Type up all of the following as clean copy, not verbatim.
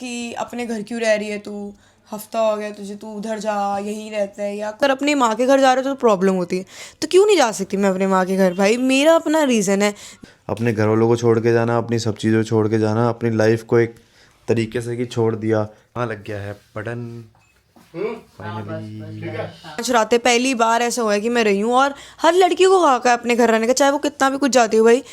कि अपने घर क्यों रह रही है तू, हफ्ता हो गया तुझे, तू उधर जा, यहीं रहता है। या अगर अपनी माँ के घर जा रहे हो तो प्रॉब्लम होती है, तो क्यों नहीं जा सकती मैं अपने माँ के घर? भाई मेरा अपना रीज़न है। अपने घर वालों को छोड़ के जाना, अपनी सब चीज़ों छोड़ के जाना, अपनी लाइफ को एक तरीके से कि छोड़ दिया। हाँ लग गया है बटन फाइनली। आज रात पहली बार ऐसा हुआ है कि मैं रही हूँ, और हर लड़की को हक है अपने घर रहने का, चाहे वो कितना भी कुछ जाती हो भाई।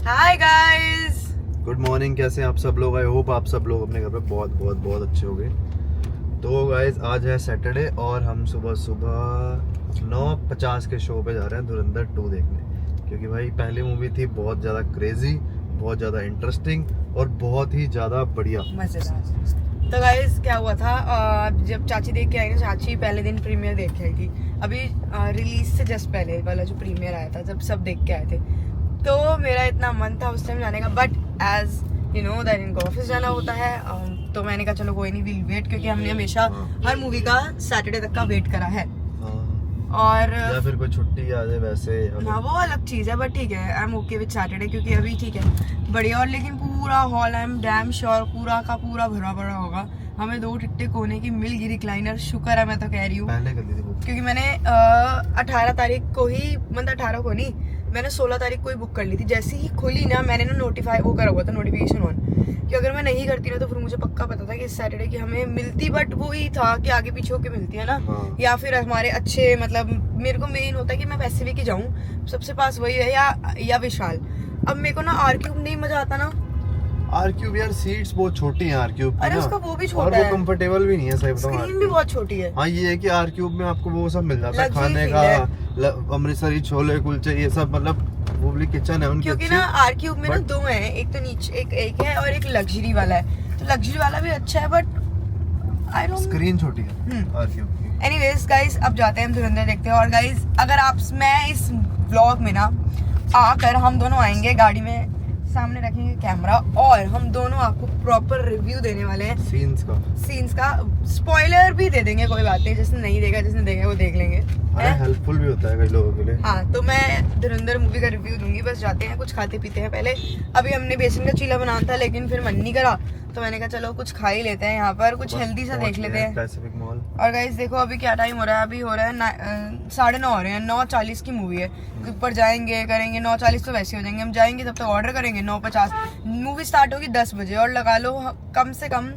हाय गाइस, गुड मॉर्निंग, कैसे हैं आप सब लोग? आई होप आप सब लोग अपने घर पे बहुत बहुत बहुत अच्छे हो गए। तो गाइस आज है सैटरडे और हम सुबह सुबह 9:50 के शो पे जा रहे हैं धुरंधर 2 देखने, क्योंकि भाई पहली मूवी थी बहुत ज़्यादा क्रेजी, बहुत ज़्यादा इंटरेस्टिंग और बहुत ही ज़्यादा बढ़िया, मजेदार। तो गाइस क्या हुआ था, जब चाची देख के आई ना, चाची पहले दिन प्रीमियर देख के आई थी, अभी रिलीज से जस्ट पहले वाला जो प्रीमियर आया था जब सब देख के आए थे। तो मेरा इतना मन था उस टाइम जाने का, but as you know that इनको ऑफिस जाना होता है, तो मैंने कहा चलो कोई नहीं, विल वेट, क्योंकि हमने हमेशा हर मूवी का सैटरडे तक का वेट करा है। और या फिर कोई छुट्टी आ जाए वैसे। हाँ वो अलग चीज़ है, बट ठीक है, I am okay with Saturday, क्योंकि अभी ठीक है बढ़िया। और लेकिन पूरा hall I am damn sure पूरा का पूरा भरा भरा होगा। हमें 2 टिकटें कोने की मिल गई रिक्लाइनर, शुक्र है, मैं तो कह रही हूँ, पहले कर दी थी बुक, क्योंकि मैंने 18 तारीख को ही, मतलब 18 को नहीं, मैंने 16 तारीख को ही बुक कर ली थी। जैसे ही खुली ना, मैंने ना नोटिफाई वो करा हुआ था, नोटिफिकेशन ऑन, कि अगर मैं नहीं करती ना तो फिर मुझे पक्का पता था कि इस सैटरडे की हमें मिलती, बट वो ही था कि आगे पीछे होके मिलती है ना। हाँ। या फिर हमारे अच्छे, मतलब मेरे को मेन होता है कि मैं पैसिफिक ही जाऊँ, सबसे पास वही है, या विशाल। अब मेरे को ना आर क्यूब नहीं मजा आता ना। आर क्यूब यार सीट्स बहुत छोटी हैं आर क्यूब, अरे उसका वो भी और छोटा वो है, कंफर्टेबल भी नहीं है, सही बताऊं। स्क्रीन भी बहुत छोटी है। हाँ ये है कि आर क्यूब में आपको वो सब मिल जाता है Luxury खाने feel का, अमृतसरी छोले कुलचे ये सब, मतलब वो भी किचन है उनकी क्योंकि अच्छी। ना आर क्यूब में ना But- 2 हैं, एक तो नीचे एक है और एक लग्जरी वाला है। तो लग्जरी वाला भी अच्छा है, बट आई डोंट। स्क्रीन छोटी है आर क्यूब की। एनीवेज गाइस, अब जाते हैं हम धुरंधर देखते हैं। और गाइस अगर आप, मैं इस व्लॉग में ना आकर, हम दोनों आएंगे गाड़ी में, सामने रखेंगे कैमरा, और हम दोनों आपको प्रॉपर रिव्यू देने वाले हैं सीन्स का। स्पॉइलर भी दे देंगे, कोई बात नहीं, जिसने नहीं देखा, जिसने देखा वो देख लेंगे। अरे हेल्पफुल भी होता है कई लोगों के लिए। हाँ, तो मैं धुरंधर मूवी का रिव्यू दूंगी। बस जाते हैं, कुछ खाते पीते हैं पहले। अभी हमने बेसन का चीला बनाना था, लेकिन फिर मन नहीं करा, तो मैंने कहा चलो कुछ खा ही लेते हैं, यहाँ पर कुछ हेल्दी सा देख लेते हैं। Pacific mall. और गाइस देखो अभी क्या टाइम हो रहा है, अभी हो रहा है 9:30 हो रहे हैं, 9:40 की मूवी है। ऊपर जाएंगे करेंगे 9:40 तो वैसे हो जाएंगे, हम जाएंगे तब तक ऑर्डर करेंगे 9:50। मूवी स्टार्ट होगी 10 बजे, और लगा लो कम से कम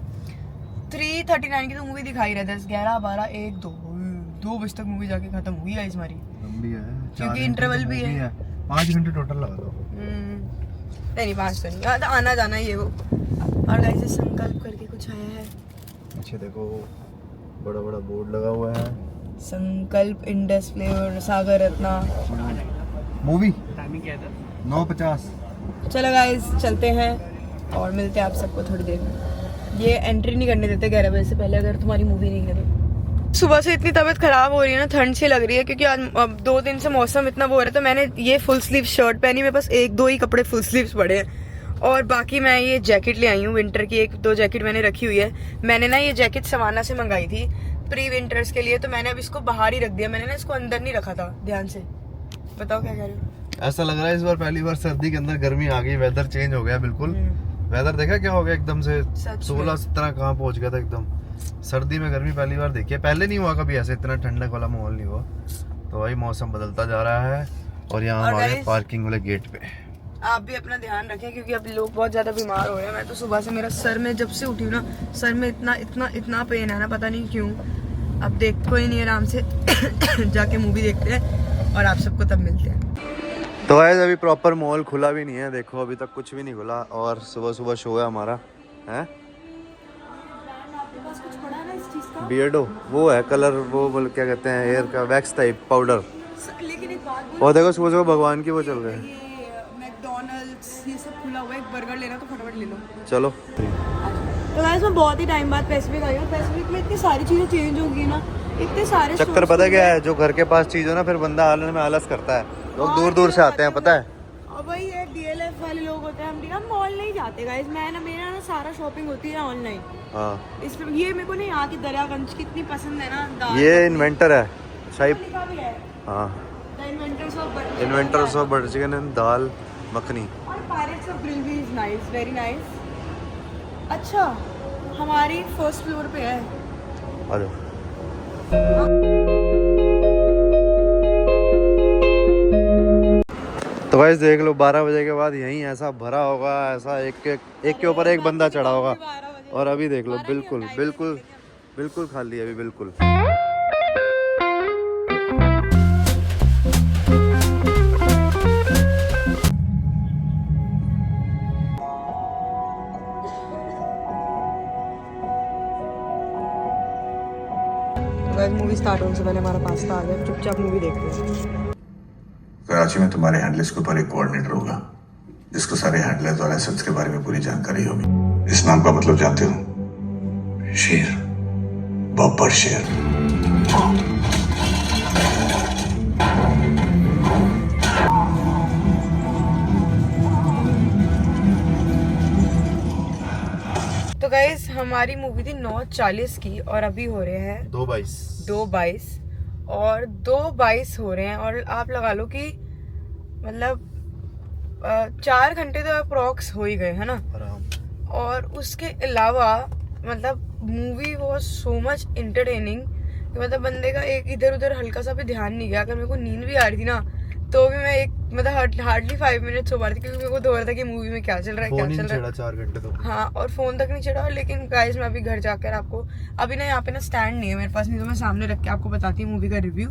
3:39 की तो मूवी दिखाई रहा है। 10, 11, 12, 1, 2 बजे तक मूवी जाके खत्म हुई है हमारी, लंबी है, क्योंकि इंटरवल भी है। 5 घंटे टोटल लगा दो। नहीं 5 तो नहीं, तो आना जाना ये वो। और गाइस संकल्प करके कुछ आया है, पीछे देखो बड़ा बड़ा बोर्ड लगा हुआ है, संकल्प Indus flavour Sagar Ratna movie 9:50। चलो गाइस चलते हैं और मिलते हैं आप सबको थोड़ी देर में। ये एंट्री नहीं करने देते 11 बजे से पहले, अगर तुम्हारी मूवी नहीं है तो। सुबह से इतनी तबीयत खराब हो रही है ना, ठंड सी लग रही है, क्योंकि आज 2 दिन से मौसम इतना वो हो रहा है। तो मैंने ये फुल स्लीव शर्ट पहनी, मेरे पास 1-2 ही कपड़े फुल स्लीव्स पड़े हैं, और बाकी मैं ये जैकेट ले आई हूँ विंटर की। 1-2 जैकेट मैंने रखी हुई है। मैंने ना ये जैकेट समाना से मंगाई थी प्री विंटर्स के लिए, तो मैंने अब इसको बाहर ही रख दिया, मैंने ना इसको अंदर नहीं रखा था ध्यान से। बताओ क्या कह रहे हो? ऐसा लग रहा है इस बार पहली बार सर्दी के अंदर गर्मी आ गई, वेदर चेंज हो गया बिल्कुल। वेदर देखा क्या हो गया एकदम से, 16-17 कहाँ पहुंच गया था एकदम। सर्दी में गर्मी पहली बार देखी है, पहले नहीं हुआ कभी ऐसे, इतना ठंडक वाला माहौल नहीं हुआ। तो भाई मौसम बदलता जा रहा है, और यहाँ हम आ गए पार्किंग वाले गेट पे। आप भी अपना ध्यान रखें, क्योंकि अब लोग बहुत ज्यादा बीमार हो रहे हैं। मैं तो सुबह से, मेरा सर में जब से उठी हूँ ना, सर में इतना इतना इतना पेन है ना, पता नहीं क्यों। अब देख कोई नहीं, आराम से जाके मूवी देखते हैं और आप सबको तब मिलते हैं। तो गाइस अभी प्रॉपर मॉल खुला भी नहीं है, देखो अभी तक कुछ भी नहीं खुला, और सुबह सुबह शो है हमारा है। बियर्डो वो है कलर, वो बोल क्या कहते हैं, हेयर का वैक्स टाइप पाउडर। लेकिन एक बात बोलूं, और देखो सुबह सुबह भगवान की वो चल रहे हैं। ये मैकडॉनल्ड्स ये सब खुला हुआ है, एक बर्गर लेना तो फटाफट ले लो। चलो तो गाइस मैं बहुत ही टाइम बाद पैसिफिक आई हूँ। पैसिफिक में इतनी सारी चीजें चेंज हो गई ना, इतने सारे चक्कर पता क्या है, जो घर के पास चीज हो ना, फिर बंदा आलस में आलस करता है, लोग दूर दूर से आते हैं पता है। और भाई ये डीएलएफ वाले लोग होते हैं, हम मॉल नहीं जाते गाइस। मेरा ना सारा शॉपिंग होती है ऑनलाइन। हाँ इसमें ये मेरे को नहीं, यहाँ की दरियागंज कितनी पसंद है ना, दाल ये इन्वेंटर है शाही। लिखा भी है, हाँ the inventors inventors of butter chicken and dal makhani. और पायरेट्स ऑफ ग्रिल भी इज नाइस, वेरी नाइस। अच्छा हमारी फर्स्ट फ्लोर पे है। आ जाओ। तो गाइस देख लो 12 बजे के बाद यहीं ऐसा भरा होगा, ऐसा एक के ऊपर एक बंदा चढ़ा होगा। और अभी देख लो बिल्कुल बिल्कुल बिल्कुल खाली है अभी बिल्कुल। मूवी स्टार्ट होने से पहले हमारा पास्ता आ गया, चुपचाप मूवी देखते हैं। कराची में तुम्हारे हैंडलर्स के ऊपर एक कोऑर्डिनेटर होगा जिसको सारे हैंडलर्स और एसेट्स के बारे में पूरी जानकारी होगी। इस नाम का मतलब जानते हो? शेर, बब्बर शेर। तो गाइस हमारी मूवी थी 9:40 की और अभी हो रहे हैं 2:22 और 2:22 हो रहे हैं और आप लगा लो कि मतलब 4 घंटे तो अप्रॉक्स हो ही गए है ना। और उसके अलावा मतलब movie was so much entertaining, मतलब बंदे का एक इधर उधर हल्का सा भी ध्यान नहीं गया। अगर मेरे को नींद भी आ रही थी ना तो भी मैं एक मतलब हार्डली 5 मिनट सो पा रही थी, क्योंकि मेरे को तो हो रहा था कि मूवी में क्या चल रहा है क्या चल रहा है। 4 घंटे तो हाँ, और फोन तक नहीं चढ़ा। लेकिन गाइस मैं अभी घर जाकर आपको, अभी ना यहाँ पे ना स्टैंड नहीं है मेरे पास, नहीं तो मैं सामने रख के आपको बताती हूँ मूवी का review.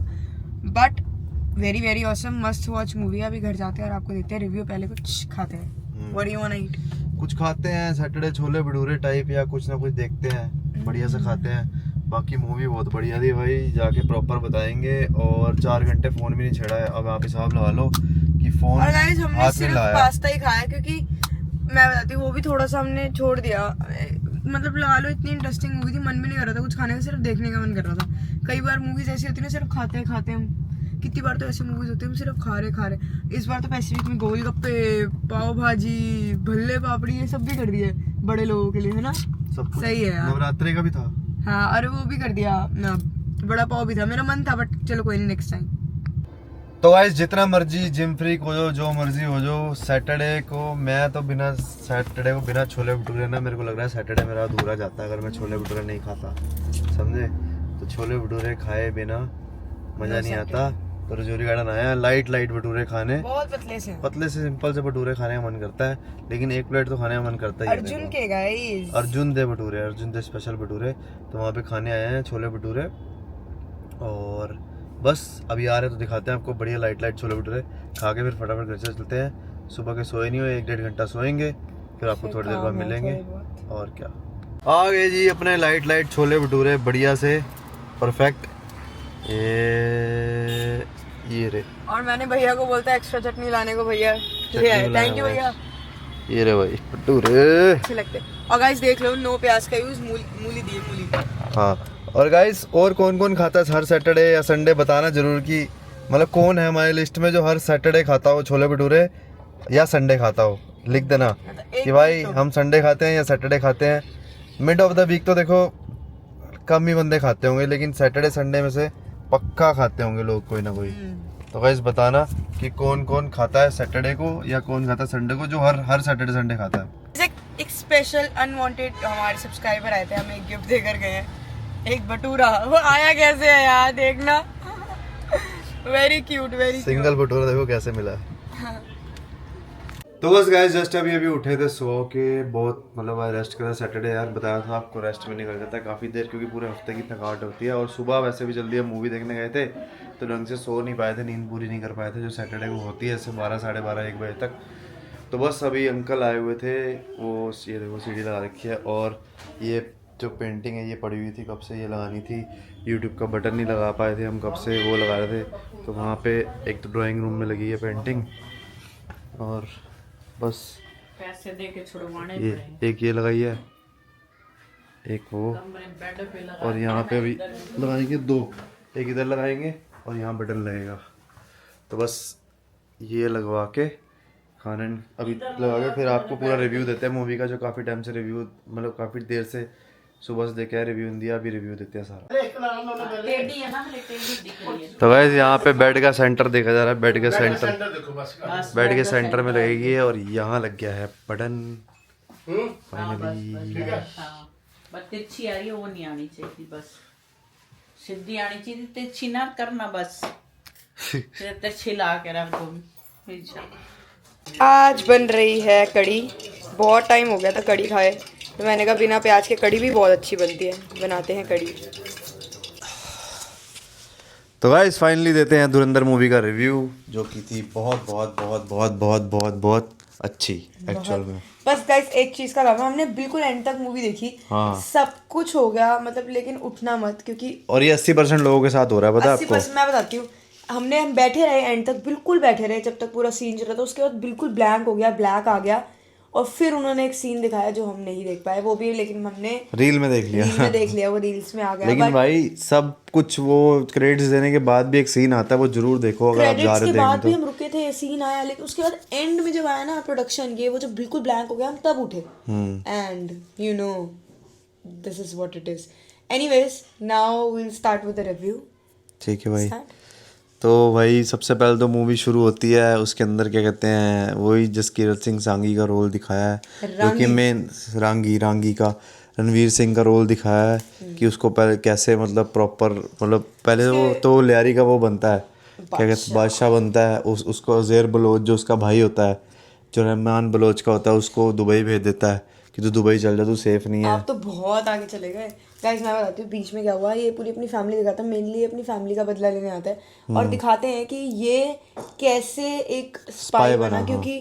But very very awesome, must watch movie है। अभी घर जाते हैं और आपको देते हैं रिव्यू। पहले कुछ खाते हैं। What do you want to eat? कुछ खाते हैं, सैटरडे छोले भटूरे टाइप या कुछ ना कुछ देखते हैं, बढ़िया से खाते हैं। बाकी मूवी बहुत बढ़िया थी भाई, जाके प्रॉपर बताएंगे। और 4 घंटे फोन भी नहीं छेड़ा है। अब आप हिसाब लगा लो कि फोन और गाइस हमने हाथ में सिर्फ लाया। पास्ता ही खाया, क्योंकि मैं बताती हूँ वो भी थोड़ा सा हमने छोड़ दिया। मतलब लगा लो इतनी इंटरेस्टिंग मूवी थी, मन भी नहीं कर रहा था कुछ खाने का, सिर्फ देखने का मन कर रहा था। कई बार मूवीज ऐसी होती है ना, सिर्फ खाते हैं हम। कितनी बार तो ऐसी मूवीज होती है हम सिर्फ खा रहे। इस बार तो पैसिफिक में गोलगप्पे, पाव भाजी, भल्ले पापड़ी ये सब भी कर दिए बड़े लोगों के लिए, है ना। सब कुछ सही है यार। नवरात्रि का भी था। हाँ, अरे वो भी कर दिया ना, बड़ा पाव भी था। मेरा मन था बट चलो कोई नहीं, नेक्स्ट टाइम। तो गाइस जितना मर्जी जिम फ्रीक हो जाओ, जो मर्जी हो जाओ, सैटरडे को मैं तो बिना छोले भटूरे ना, मेरे को लग रहा है सैटरडे मेरा अधूरा जाता है अगर मैं छोले भटूरे नहीं खाता, समझे। तो छोले भटूरे खाए बिना मजा नहीं आता। तो रजौरी गार्डन आया लाइट भटूरे खाने, बहुत पतले से सिंपल से भटूरे खाने का मन करता है, लेकिन 1 प्लेट तो खाने का मन करता ही है। अर्जुन के गाइस, अर्जुन दे स्पेशल भटूरे, तो वहाँ पे खाने आए हैं छोले भटूरे। और बस अभी आ रहे तो दिखाते हैं आपको बढ़िया लाइट छोले भटूरे खा के फिर फटाफट घर से चलते हैं। सुबह के सोए नहीं हुए, 1-1.5 घंटा सोएंगे, फिर आपको थोड़ी देर बाद मिलेंगे। और क्या, आ गए जी अपने लाइट छोले भटूरे बढ़िया से परफेक्ट। ये रे, और मैंने भैया को बोलता है एक्स्ट्रा चटनी लाने को, भैया ले आए। थैंक यू भैया। ये रे भाई भटूरे अच्छे लगते हैं। और गाइस देख लो, नो प्याज का यूज, मूली दी है, मूली। हाँ, और गाइस और कौन खाता है हर सैटरडे या संडे, बताना जरूर कि मतलब कौन है हमारे लिस्ट में जो हर सैटरडे खाता हो छोले भटूरे या संडे खाता हो। लिख देना कि भाई हम संडे खाते हैं या सैटरडे खाते हैं। मिड ऑफ द वीक तो देखो कम ही बंदे खाते होंगे, लेकिन सैटरडे संडे में से पक्का खाते होंगे लोग कोई ना कोई। तो गाइस बताना कि कौन खाता है सैटरडे को या कौन खाता है संडे को, जो हर सैटरडे संडे खाता है। एक स्पेशल अनवांटेड हमारे सब्सक्राइबर आए थे, हमें एक गिफ्ट देकर गए हैं, एक भटूरा। वो आया कैसे है यार, देखना। Very cute, very single bhatura देखो कैसे मिला है। तो बस गाइस जस्ट अभी उठे थे सो के, बहुत मतलब रेस्ट करा। सैटरडे यार बताया था आपको, रेस्ट में निकल जाता है काफ़ी देर, क्योंकि पूरे हफ्ते की थकावट होती है। और सुबह वैसे भी जल्दी हम मूवी देखने गए थे तो ढंग से सो नहीं पाए थे, नींद पूरी नहीं कर पाए थे, जो सैटरडे को होती है ऐसे 12, साढ़े 12, 1 बजे तक। तो बस अभी अंकल आए हुए थे, वो ये देखो सीढ़ी लगा रखी है, और ये जो पेंटिंग है ये पड़ी हुई थी कब से, ये लगानी थी। यूट्यूब का बटन नहीं लगा पाए थे हम कब से, वो लगा रहे थे। तो वहाँ पे एक तो ड्राइंग रूम में लगी है पेंटिंग, और बस पैसे दे के छुड़वाने ये एक ये लगाई है, एक वो, और यहाँ पे अभी लगाएंगे 2, एक इधर लगाएंगे और यहाँ बटन लगेगा। तो बस ये लगवा के खाने अभी लगा के फिर आपको पूरा रिव्यू देते हैं मूवी का, जो काफ़ी टाइम से रिव्यू मतलब काफ़ी देर से सुबह से देखे रिव्यू नहीं दिया, अभी रिव्यू देते हैं सारा। तो गाइस यहाँ पे बेड का सेंटर देखा जा रहा है, बेड के सेंटर में लगेगी है, और यहाँ लग गया है बटन, हाँ बस हाँ बस तिरछी आ रही है वो नहीं आनी चाहिए बस सीधी आनी चाहिए तिरछी ना करना बस फिर तिरछी ला के रख दो पीछे। आज बन रही है कड़ी। बहुत टाइम हो गया था कड़ी खाए, तो मैंने कहा बिना प्याज के कड़ी भी बहुत अच्छी बनती है, बनाते हैं कड़ी। तो गाइस फाइनली देते हैं धुरंधर मूवी का रिव्यू, जो की थी बहुत बहुत बहुत बहुत बहुत बहुत बहुत अच्छी एक्चुअल में। बस गाइस एक चीज का काम, हमने बिल्कुल एंड तक मूवी देखी। हाँ। सब कुछ हो गया मतलब, लेकिन उठना मत, क्योंकि और ये 80% लोगों के साथ हो रहा है, पता है आपको? 80% मैं बताती हूँ। हम बैठे रहे एंड तक, बिल्कुल बैठे रहे जब तक पूरा सीन चल रहा था। उसके बाद बिल्कुल ब्लैंक हो गया, ब्लैक आ गया, और फिर उन्होंने एक सीन दिखाया जो हम नहीं देख पाए, वो भी लेकिन हमने रील में देख लिया। वो रील्स में आ गया। लेकिन भाई सब कुछ वो क्रेडिट्स देने के बाद भी एक सीन आता है, वो जरूर देखो अगर आप जा क्रेडिट्स रहे के हो बाद भी देखने हम रुके थे, सीन आया, लेकिन उसके बाद एंड में जब आया ना प्रोडक्शन के, वो जब बिल्कुल ब्लैंक हो गया, हम तब उठे। And you know this is what it is. Anyways now we will start with the review. ठीक है भाई। तो भाई सबसे पहले तो मूवी शुरू होती है, उसके अंदर क्या कहते हैं, वही जसकीरत सिंह सांगी का रोल दिखाया है, जो कि मेन रांगी का रणवीर सिंह का रोल दिखाया है कि उसको पहले कैसे मतलब प्रॉपर मतलब पहले वो तो लियारी का वो बनता है, क्या कहते हैं, बादशाह बनता है। उसको अज़ेर बलोच जो उसका भाई होता है, जो रहमान बलोच का होता है, उसको दुबई भेज देता है कि तू दुबई चल जा, तू सेफ नहीं है। आप तो बहुत आगे चले गए गाइस। मैं बताती हूँ बीच में क्या हुआ। ये पूरी अपनी फैमिली दिखाता है, मेनली अपनी फैमिली का बदला लेने आता है, और दिखाते हैं कि ये कैसे एक स्पाई बना, क्योंकि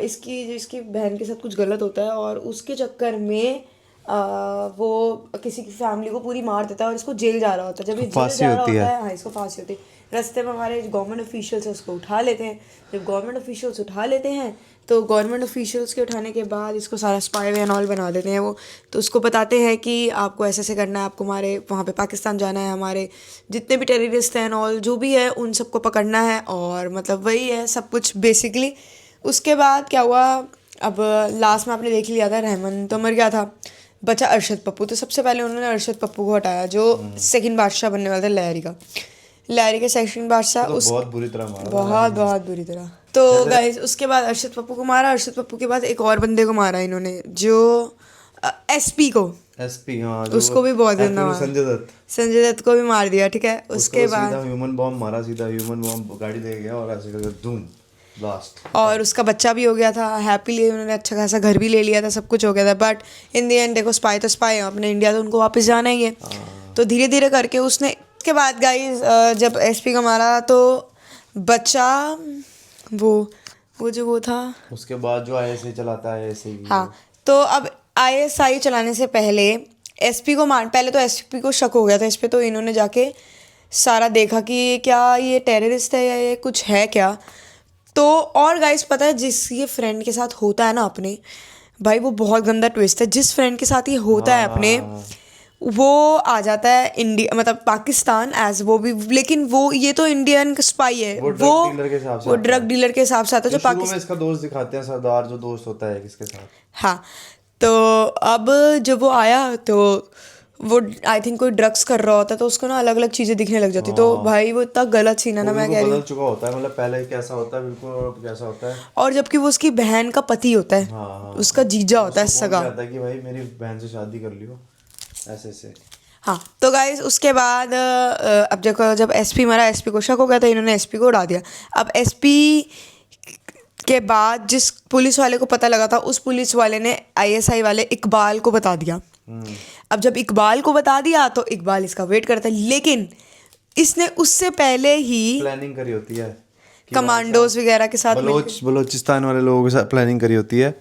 इसकी बहन के साथ कुछ गलत होता है, और उसके चक्कर में वो किसी की फैमिली को पूरी मार देता है, और इसको जेल जा रहा होता है। जब ये जेल जा रहा होता है, हाँ, इसको फांसी होती है। रास्ते में हमारे गवर्नमेंट ऑफिशियल्स उसको उठा लेते हैं। जब गवर्नमेंट ऑफिशियल्स उठा लेते हैं, तो गवर्नमेंट ऑफिशियल्स के उठाने के बाद इसको सारा स्पाई एंड ऑल बना देते हैं वो। तो उसको बताते हैं कि आपको ऐसे ऐसे करना है, आपको हमारे वहाँ पे पाकिस्तान जाना है, हमारे जितने भी टेररिस्ट हैं ऑल जो भी है उन सबको पकड़ना है, और मतलब वही है सब कुछ बेसिकली। उसके बाद क्या हुआ, अब लास्ट में आपने देख लिया था, रहमान तो मर गया था, बचा अरशद पप्पू। तो सबसे पहले उन्होंने अरशद पप्पू को हटाया, जो सेकंड बादशाह बनने वाला था लहरी के सेकंड बादशाह। तो बहुत बुरी तरह मारा, बहुत बुरी तरह। तो गाइस उसके बाद अरशद पप्पू को मारा, अरशद पप्पू के बाद एक और बंदे को मारा इन्होंने, जो एसपी को, हाँ, उसको भी बहुत गंदा मारा। संजय दत्त को भी मार दिया, ठीक है। उसके बाद ह्यूमन बॉम्ब मारा, सीधा ह्यूमन बॉम्ब गाड़ी ले गया और ऐसे करके धूम ब्लास्ट। और उसका बच्चा भी हो गया था हैप्पीली, उन्होंने अच्छा खासा घर भी ले लिया था, सब कुछ हो गया था। बट इन द एंड देखो, स्पाई तो स्पाई है, अपने इंडिया तो उनको वापस जाना ही है। तो धीरे धीरे करके उसने, इसके बाद गाइस जब एसपी का मारा तो बच्चा वो जो वो था, उसके बाद जो आईएसआई चलाता है ऐसे ही। हाँ, तो अब आईएसआई चलाने से पहले एसपी को पहले तो एसपी को शक हो गया था इस पे, तो इन्होंने जाके सारा देखा कि क्या ये टेररिस्ट है या ये कुछ है क्या। तो और गाइस पता है, जिस ये फ्रेंड के साथ होता है ना अपने, भाई वो बहुत गंदा ट्विस्ट है। जिस फ्रेंड के साथ ये होता है अपने, वो आ जाता है इंडिया मतलब पाकिस्तान एज वो भी, लेकिन वो ये तो इंडियन स्पाई है, वो ड्रग डीलर के हिसाब से आता है, जो पाकिस्तान में इसका दोस्त दिखाते हैं, सरदार जो दोस्त होता है किसके साथ। हाँ, तो अब जब वो आया तो वो आई थिंक कोई ड्रग्स कर रहा होता है, तो उसको ना अलग अलग चीजें दिखने लग जाती। तो भाई वो इतना गलत सीन है ना, मैं कह रही हूँ बदल चुका होता है, मतलब पहले कैसा होता है बिल्कुल और कैसा होता है। और जबकि वो उसकी बहन का पति होता है, उसका जीजा होता है, सगा कि भाई मेरी बहन से शादी कर लियो ऐसे। हाँ, तो गाइस उसके बाद अब देखो, जब एसपी मरा, एसपी को शक हो गया था, इन्होंने एसपी को उड़ा दिया। अब एसपी के बाद जिस पुलिस वाले को पता लगा था, उस पुलिस वाले ने आईएसआई वाले इकबाल को बता दिया। अब जब इकबाल को बता दिया तो इकबाल इसका वेट करता है, लेकिन इसने उससे पहले ही प्लानिंग करी होती है, कमांडोज वगैरह के साथ बलोचिस्तान वाले लोगों के साथ प्लानिंग करी होती है।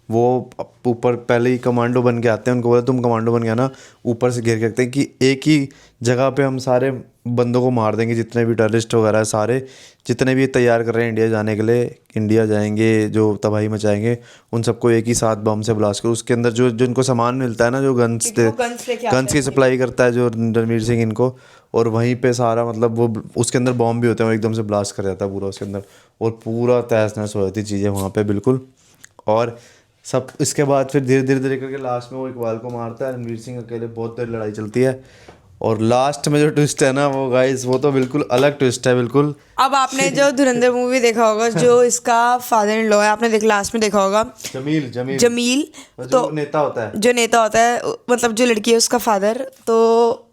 वो ऊपर पहले ही कमांडो बन के आते हैं, उनको बोला तुम कमांडो बन के आना, ऊपर से घेर के रखते हैं कि एक ही जगह पे हम सारे बंदों को मार देंगे, जितने भी टेररिस्ट वगैरह सारे जितने भी तैयार कर रहे हैं इंडिया जाने के लिए, इंडिया जाएंगे, जो तबाही मचाएंगे, उन सबको एक ही साथ बम से ब्लास्ट करो। उसके अंदर जो इनको सामान मिलता है ना, जो गन्स की सप्लाई करता है जो रणवीर सिंह इनको, और वहीं पे सारा मतलब वो उसके अंदर बॉम्ब भी होते हैं, वो एकदम से ब्लास्ट कर जाता है पूरा उसके अंदर, और पूरा तहस नहस हो जाती चीज़ें वहाँ पे बिल्कुल। और सब इसके बाद फिर धीरे धीरे करके लास्ट में वो इकबाल को मारता है, रणवीर सिंह अकेले, बहुत देर लड़ाई चलती है। और लास्ट में जो ट्विस्ट है ना वो गाइस, वो तो बिल्कुल अलग ट्विस्ट है बिल्कुल। अब आपने जो धुरंधर मूवी देखा होगा, जो इसका फादर इन लॉ है, आपने लास्ट में देखा होगा जमील जमील जमील, जो नेता होता है, जो नेता होता है, मतलब जो लड़की है उसका फादर, तो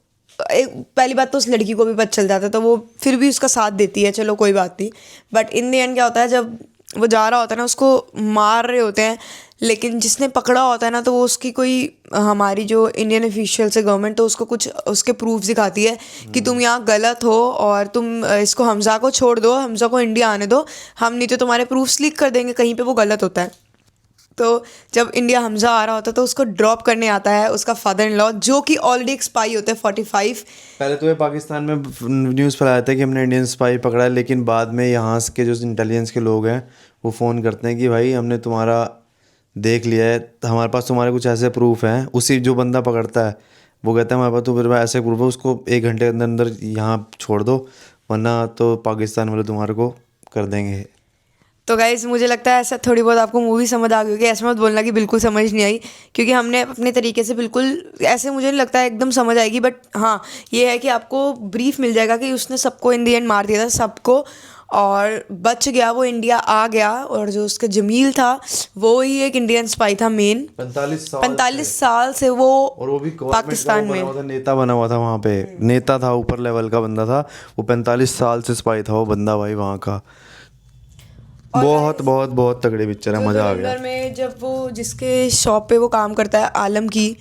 एक पहली बात तो उस लड़की को भी पता चल जाता है, तो वो फिर भी उसका साथ देती है, चलो कोई बात नहीं। बट इन द एंड क्या होता है, जब वो जा रहा होता है ना, उसको मार रहे होते हैं, लेकिन जिसने पकड़ा होता है ना, तो वो उसकी कोई, हमारी जो इंडियन ऑफिशियल्स है गवर्नमेंट, तो उसको कुछ उसके प्रूफ दिखाती है कि तुम यहाँ गलत हो और तुम इसको हमजा को छोड़ दो, हमजा को इंडिया आने दो, हम नहीं तो तुम्हारे प्रूफ्स लीक कर देंगे, कहीं पे वो गलत होता है। तो जब इंडिया हमजा आ रहा होता है तो उसको ड्रॉप करने आता है उसका फादर इन लॉ, जो कि ऑलरेडी एक स्पाई होता है 45। पहले तो ये पाकिस्तान में न्यूज़ फैलाया था कि हमने इंडियन स्पाई पकड़ा है, लेकिन बाद में यहाँ के जो इंटेलिजेंस के लोग हैं वो फ़ोन करते हैं कि भाई हमने तुम्हारा देख लिया है, हमारे पास तुम्हारे कुछ ऐसे प्रूफ हैं। उसी जो बंदा पकड़ता है वो कहता है हमारे पास तो फिर ऐसे प्रूफ है, उसको 1 घंटे के अंदर अंदर यहाँ छोड़ दो, वरना तो पाकिस्तान वाले तुम्हारे को कर देंगे। तो गाइज मुझे लगता है ऐसा थोड़ी बहुत आपको मूवी समझ आ गई होगी, ऐसे मत बोलना कि बिल्कुल समझ नहीं आई, क्योंकि हमने अपने तरीके से बिल्कुल ऐसे, मुझे नहीं लगता है एकदम समझ आएगी, बट हाँ ये है कि आपको ब्रीफ मिल जाएगा कि उसने सबको इन दी एंड मार दिया था, सबको, और बच गया, वो इंडिया आ गया। और जो उसका जमील था वो ही एक इंडियन स्पाई था मेन, 45 साल से वो, और वो भी पाकिस्तान में नेता बना हुआ था, वहाँ पे नेता था, ऊपर लेवल का बंदा था वो, 45 साल से स्पाई था वो बंदा भाई वहाँ का। बहुत बहुत बहुत तगड़ी पिक्चर है, मज़ा आ गया। में जब वो जिसके शॉप पे वो काम करता है आलम की,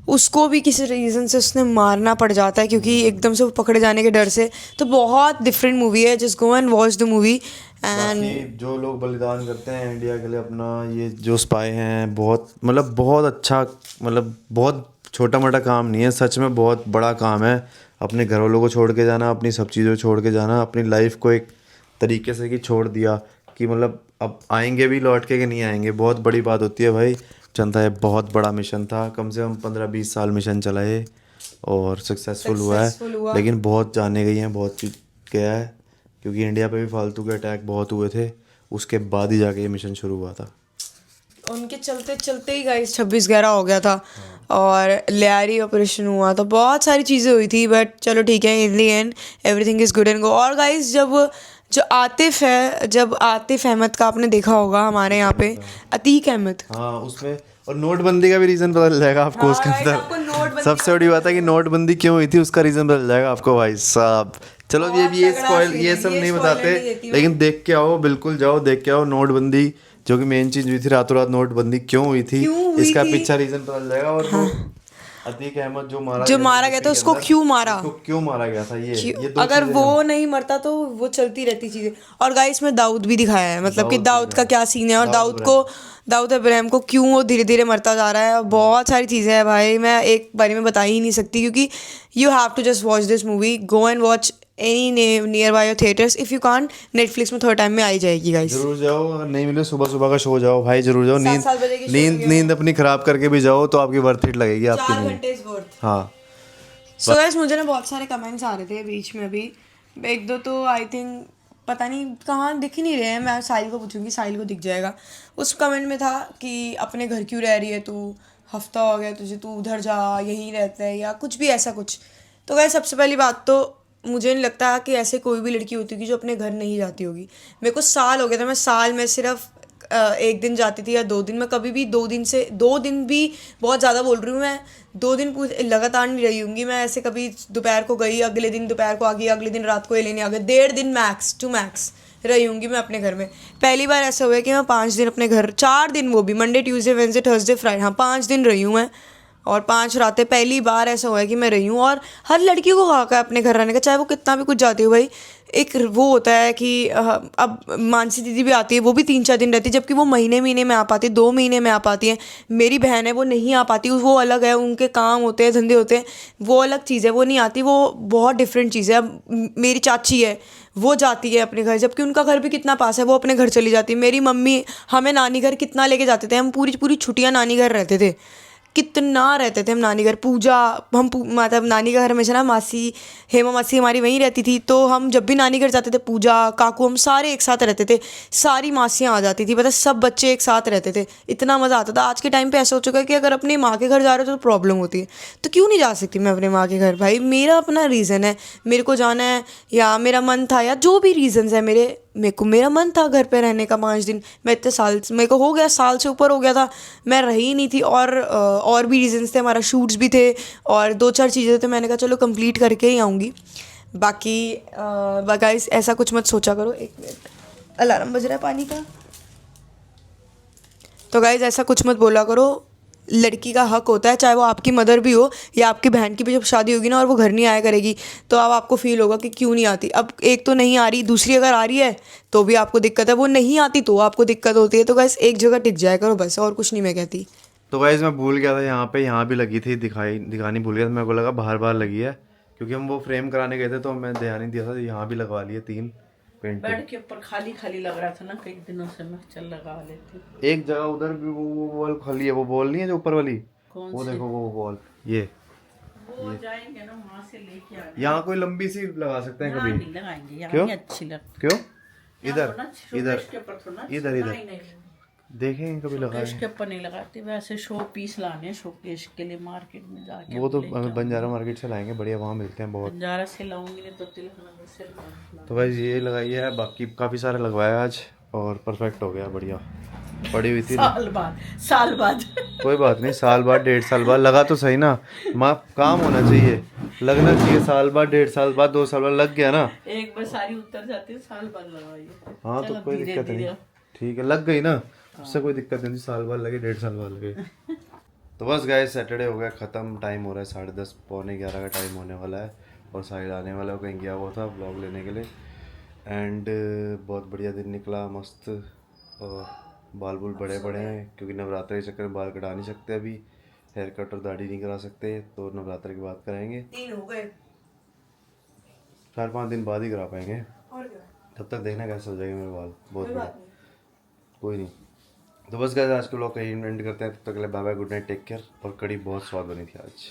उसको भी किसी रीज़न से उसने मारना पड़ जाता है, क्योंकि एकदम से वो पकड़े जाने के डर से। तो बहुत डिफरेंट मूवी है, just go and watch the movie. And जो लोग बलिदान करते हैं इंडिया के लिए अपना, ये जो स्पाई हैं, बहुत मतलब बहुत अच्छा, मतलब बहुत छोटा मोटा काम नहीं है, सच में बहुत बड़ा काम है। अपने घर वालों को छोड़ के जाना, अपनी सब चीज़ों को छोड़ के जाना, अपनी लाइफ को एक तरीके से कि छोड़ दिया कि मतलब अब आएंगे भी लौट के कि नहीं आएंगे, बहुत बड़ी बात होती है भाई। जनता है, बहुत बड़ा मिशन था, कम से कम 15-20 साल मिशन चला है और सक्सेसफुल हुआ है। लेकिन बहुत जाने गई हैं, बहुत गया है, क्योंकि इंडिया पे भी फालतू के अटैक बहुत हुए थे, उसके बाद ही जाके ये मिशन शुरू हुआ था। उनके चलते चलते ही गाइस 26/11 हो गया था, और लियारी ऑपरेशन हुआ, तो बहुत सारी चीज़ें हुई थी, बट चलो ठीक है, in the end everything is good and go. और गाइस जो आतिफ है, जब आतिफ अहमद का आपने देखा होगा हमारे यहाँ पे, अतीक अहमद, हाँ उसमें, और नोटबंदी का भी रीज़न पता चल जाएगा आपको उसके अंदर। सबसे बड़ी बात है कि नोटबंदी क्यों हुई थी, उसका रीज़न पता चल जाएगा आपको भाई साहब। चलो ये स्पॉइल, ये सब नहीं बताते, लेकिन देख के आओ, बिल्कुल जाओ देख के आओ। नोटबंदी जो कि मेन चीज़ हुई थी, रातों रात नोटबंदी क्यों हुई थी, इसका पीछे रीज़न पता चल जाएगा। और वो अतीक अहमद जो मारा गया था, उसको क्यों मारा गया था, ये अगर वो नहीं मरता तो वो चलती रहती चीज़ें। और गाइस में दाऊद भी दिखाया है, मतलब कि दाऊद का क्या सीन है, और दाऊद इब्राहिम को क्यों वो धीरे धीरे मरता जा रहा है। बहुत सारी चीज़ें हैं भाई, मैं एक बारे में बता ही नहीं सकती, क्योंकि you have to just watch this movie, go and watch any nearby your theatres, if you can't Netflix में थोड़ा टाइम में आई जाएगी गाइस। जरूर जाओ, अगर नहीं मिले सुबह सुबह का शो जाओ भाई, जरूर जाओ। नींद अपनी खराब करके भी जाओ तो आपकी वर्थ इट लगेगी, आपकी नींद। हाँ सो गाइस, मुझे ना बहुत सारे कमेंट्स आ रहे थे बीच में, अभी 1-2 तो आई थिंक पता नहीं कहाँ दिख ही नहीं रहे हैं, मैं साहिल को पूछूंगी, साहिल को दिख जाएगा। उस कमेंट में था कि अपने घर क्यों रह रही है तू, हफ्ता हो गया तुझे, तू उधर जा, यहीं रहता है, या कुछ भी ऐसा कुछ। तो गाइस सबसे पहली बात तो मुझे नहीं लगता कि ऐसे कोई भी लड़की होती होगी जो अपने घर नहीं जाती होगी। मेरे को साल हो गया था, मैं साल में सिर्फ 1 दिन जाती थी या 2 दिन, मैं कभी भी 2 दिन भी बहुत ज़्यादा बोल रही हूँ, मैं 2 दिन लगातार नहीं रही होंगी। मैं ऐसे कभी दोपहर को गई, अगले दिन दोपहर को आ गई, अगले दिन रात को ये लेने आ गए, 1.5 दिन मैक्स टू मैक्स रही होंगी मैं अपने घर में। पहली बार ऐसा हुआ है कि मैं 5 दिन अपने घर, 4 दिन, वो भी Monday Tuesday Wednesday Thursday Friday, हाँ 5 दिन रही हूँ मैं, और 5 रातें। पहली बार ऐसा हुआ है कि मैं रही हूँ। और हर लड़की को हक है अपने घर रहने का, चाहे वो कितना भी कुछ जाती हो भाई। एक वो होता है कि अब मानसी दीदी भी आती है, वो भी 3-4 दिन रहती है, जबकि वो महीने में आ पाती है, 2 महीने में आ पाती है। मेरी बहन है, वो नहीं आ पाती, वो अलग है, उनके काम होते हैं, धंधे होते हैं, वो अलग चीज़ है, वो नहीं आती, वो बहुत डिफरेंट चीज़ है। अब मेरी चाची है, वो जाती है अपने घर, जबकि उनका घर भी कितना पास है, वो अपने घर चली जाती है। मेरी मम्मी हमें नानी घर कितना लेके जाते थे, हम पूरी छुट्टियाँ नानी घर रहते थे, कितना रहते थे हम नानी घर। पूजा मतलब नानी का घर हमेशा ना, मासी हेमा मासी हमारी वहीं रहती थी, तो हम जब भी नानी घर जाते थे, पूजा काकू हम सारे एक साथ रहते थे, सारी मासियाँ आ जाती थी, पता सब बच्चे एक साथ रहते थे, इतना मज़ा आता था। आज के टाइम पे ऐसा हो चुका है कि अगर अपनी माँ के घर जा रहे हो तो प्रॉब्लम होती है, तो क्यों नहीं जा सकती मैं अपने माँ के घर? भाई मेरा अपना रीज़न है, मेरे को जाना है, या मेरा मन था, या जो भी रीज़न्स है मेरा मन था घर पे रहने का 5 दिन। मैं इतने साल, मेरे को हो गया, साल से ऊपर हो गया था, मैं रही ही नहीं थी। और भी रीजंस थे, हमारा शूट्स भी थे और 2-4 चीज़ें थे, मैंने कहा चलो कंप्लीट करके ही आऊँगी। बाकी गाइस ऐसा कुछ मत सोचा करो। 1 मिनट, अलार्म बज रहा है पानी का। तो गाइस ऐसा कुछ मत बोला करो, लड़की का हक होता है, चाहे वो आपकी मदर भी हो या आपकी बहन की भी जब शादी होगी ना और वो घर नहीं आया करेगी, तो अब आपको फील होगा कि क्यों नहीं आती। अब एक तो नहीं आ रही, दूसरी अगर आ रही है तो भी आपको दिक्कत है, वो नहीं आती तो आपको दिक्कत होती है। तो गाइस एक जगह टिक जाया करो बस, और कुछ नहीं मैं कहती। तो गाइस मैं भूल गया था, यहाँ भी लगी थी, दिखानी भूल गया था। मेरे को लगा बाहर लगी है, क्योंकि हम वो फ्रेम कराने गए थे तो मैं ध्यान नहीं दिया था। यहाँ भी लगवा लिए 3 पेंट। बेड के ऊपर खाली खाली लग रहा था ना कई दिनों से, मैं चल लगा लेती। एक जगह उधर भी वो वॉल खाली है, वो वॉल नहीं है जो ऊपर वाली, कौन वो सी? देखो वो वॉल, ये वो जाएंगे ना वहाँ से लेके आएंगे। यहाँ कोई लंबी सी लगा सकते हैं यहाँ कभी। नहीं लगाएंगे, यहाँ क्यों? नहीं अच्छी लगती। क्यों? यहाँ इधर तो ना इधर शोकेस के ऊपर तो ना इधर नहीं, नहीं, देखेंगे कभी लगाए। शोकेस के ऊपर नहीं लगाती, वैसे शो पीस लाने हैं शोकेस के लिए मार्केट में जाके। वो तो हमें बंजारा मार्केट से लाएंगे, बढ़िया वहाँ मिलते हैं बहुत। बंजारा से लाऊंगी नहीं तो तिलक नगर से लाऊंगी। तो भाई ये लगाई है, बाकी काफ़ी सारे लगवाया आज और परफेक्ट हो गया, बढ़िया। पड़ी हुई थी ना, साल बाद कोई बात नहीं, साल बाद 1.5 साल बाद लगा तो सही ना, माँ काम होना चाहिए, लगना चाहिए। साल बाद, 1.5 साल बाद, 2 साल बाद लग गया ना, एक बार सारी उतर जाती है, साल बाद लगाइए। हाँ तो चलो कोई धीरे दिक्कत नहीं, धीरे। ठीक है, लग गई ना, उससे कोई दिक्कत नहीं, साल बाद लगे, 1.5 साल बाद लगे। तो बस गाइस सैटरडे हो गया ख़त्म, टाइम हो रहा है 10:30, 11:45 का टाइम होने वाला है, और साहिल आने वाला है, कहीं गया हुआ था ब्लॉग लेने के लिए। एंड बहुत बढ़िया दिन निकला, मस्त। और बाल बुल बड़े बड़े हैं, क्योंकि नवरात्र के चक्कर में बाल कटा नहीं सकते अभी, हेयर कट और दाढ़ी नहीं करा सकते, तो नवरात्र की बात कराएंगे। 3 हो गए, 4-5 दिन बाद ही करा पाएंगे, और क्या, तब तक देखना कैसे हो जाएंगे मेरे बाल, बहुत कोई बड़े। बात नहीं। कोई नहीं। तो बस गाइस आज के ब्लॉग का एंड करते हैं, तब तक के लिए bye bye, good night, take care. और कड़ी बहुत स्वाद बनी थी आज।